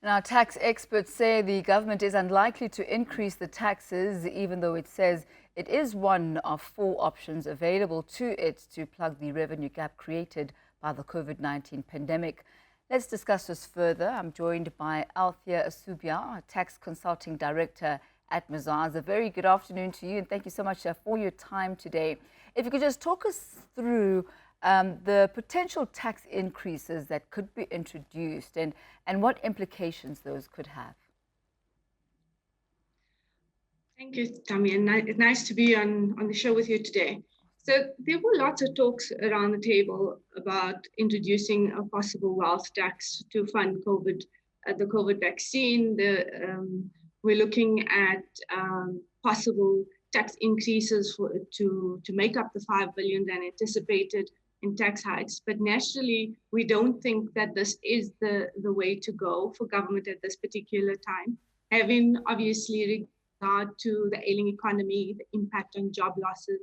Now, tax experts say the government is unlikely to increase the taxes, even though it says it is one of four options available to it to plug the revenue gap created by the COVID-19 pandemic. Let's discuss this further. I'm joined by Althea Soobyah, Tax Consulting Director at Mazars. A very good afternoon to you, and thank you so much for your time today. If you could just talk us through the potential tax increases that could be introduced and what implications those could have. Thank you, Thami, and nice to be on the show with you today. So there were lots of talks around the table about introducing a possible wealth tax to fund the COVID vaccine. We're looking at possible tax increases to make up the 5 billion than anticipated in tax hikes. But nationally, we don't think that this is the way to go for government at this particular time, having obviously regard to the ailing economy, the impact on job losses.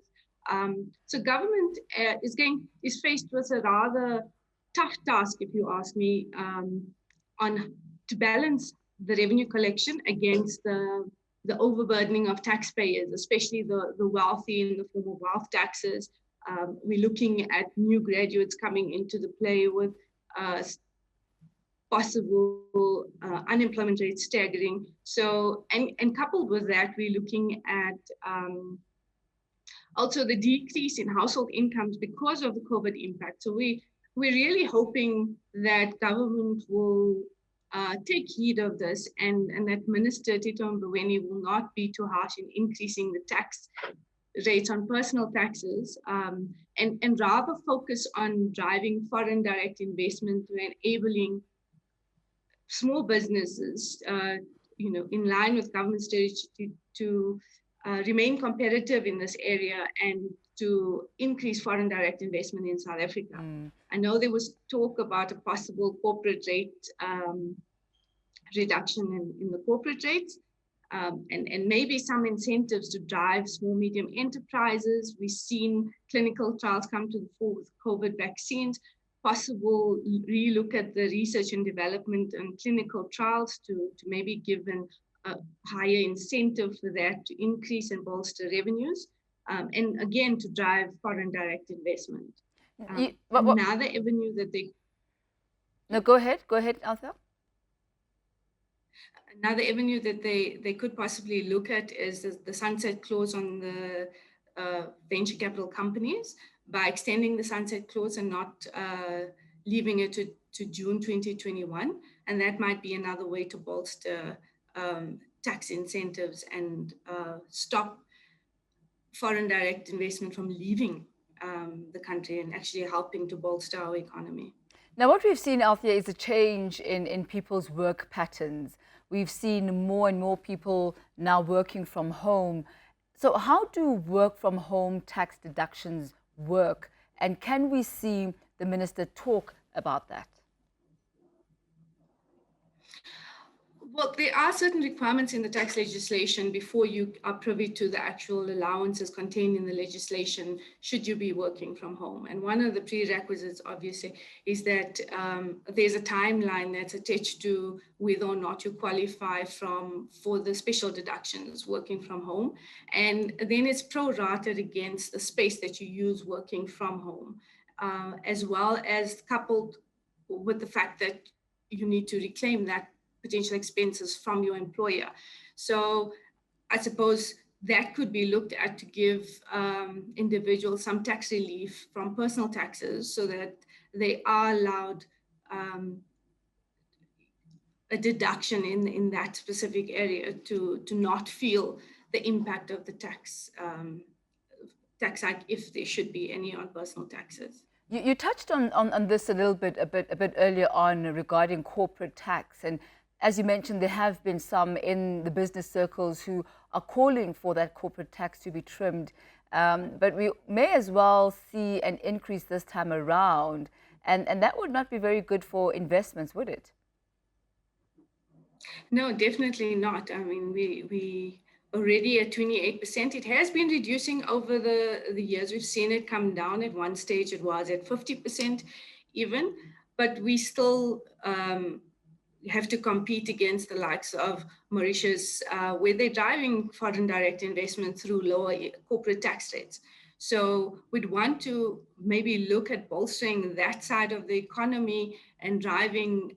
So government is faced with a rather tough task, if you ask me, to balance the revenue collection against the overburdening of taxpayers, especially the wealthy in the form of wealth taxes. We're looking at new graduates coming into the play with possible unemployment rates staggering. So, and coupled with that, we're looking at also the decrease in household incomes because of the COVID impact. So we're really hoping that government will take heed of this and that Minister Tito Mboweni will not be too harsh in increasing the tax rates on personal taxes and rather focus on driving foreign direct investment to enabling small businesses, in line with government strategy to remain competitive in this area and to increase foreign direct investment in South Africa. I know there was talk about a possible corporate rate reduction in the corporate rates and maybe some incentives to drive small, medium enterprises. We've seen clinical trials come to the fore with COVID vaccines. Possible relook at the research and development and clinical trials to maybe give a higher incentive for that to increase and bolster revenues, and again to drive foreign direct investment. Another avenue that they go ahead, Althea. Another avenue that they could possibly look at is the sunset clause on the venture capital companies, by extending the sunset clause and not leaving it to June 2021. And that might be another way to bolster tax incentives and stop foreign direct investment from leaving the country and actually helping to bolster our economy. Now, what we've seen, Althea, is a change in people's work patterns. We've seen more and more people now working from home. So how do work from home tax deductions work? And can we see the minister talk about that? Well, there are certain requirements in the tax legislation before you are privy to the actual allowances contained in the legislation should you be working from home. And one of the prerequisites, obviously, is that there's a timeline that's attached to whether or not you qualify for the special deductions working from home. And then it's prorated against the space that you use working from home, as well as coupled with the fact that you need to reclaim that potential expenses from your employer. So I suppose that could be looked at to give individuals some tax relief from personal taxes so that they are allowed a deduction in that specific area to not feel the impact of the tax hike, if there should be any, on personal taxes. You touched on this a bit earlier on regarding corporate tax, and as you mentioned, there have been some in the business circles who are calling for that corporate tax to be trimmed. But we may as well see an increase this time around. And that would not be very good for investments, would it? No, definitely not. I mean, we already at 28%. It has been reducing over the years. We've seen it come down. At one stage, it was at 50% even. But we still have to compete against the likes of Mauritius, where they're driving foreign direct investment through lower corporate tax rates. So we'd want to maybe look at bolstering that side of the economy and driving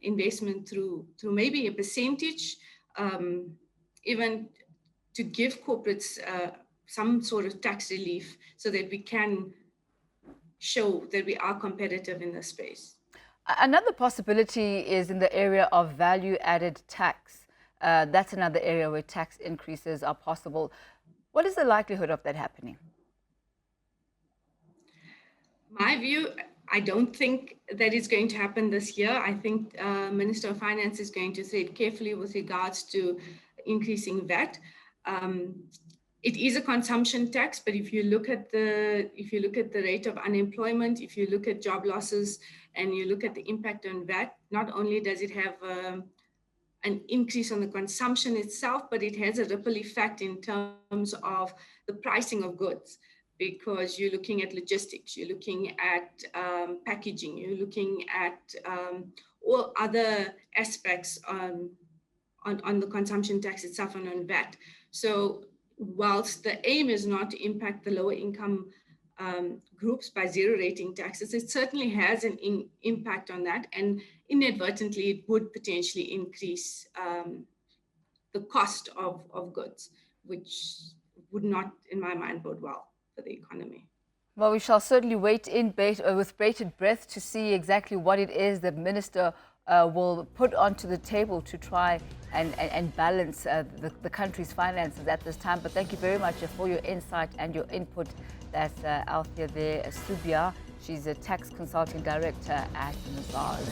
investment through maybe a percentage, even to give corporates some sort of tax relief so that we can show that we are competitive in this space. Another possibility is in the area of value-added tax. That's another area where tax increases are possible. What is the likelihood of that happening? My view, I don't think that is going to happen this year. I think Minister of Finance is going to tread carefully with regards to increasing VAT. It is a consumption tax, but if you look at the rate of unemployment, if you look at job losses, and you look at the impact on VAT, not only does it have an increase on the consumption itself, but it has a ripple effect in terms of the pricing of goods, because you're looking at logistics, you're looking at packaging, you're looking at all other aspects on the consumption tax itself and on VAT. So whilst the aim is not to impact the lower income groups by zero rating taxes, it certainly has an impact on that, and inadvertently it would potentially increase the cost of goods, which would not, in my mind, bode well for the economy. Well, we shall certainly wait with bated breath to see exactly what it is that Minister will put onto the table to try and balance the country's finances at this time. But thank you very much for your insight and your input. That's Althea Soobyah. She's a tax consulting director at Mazars.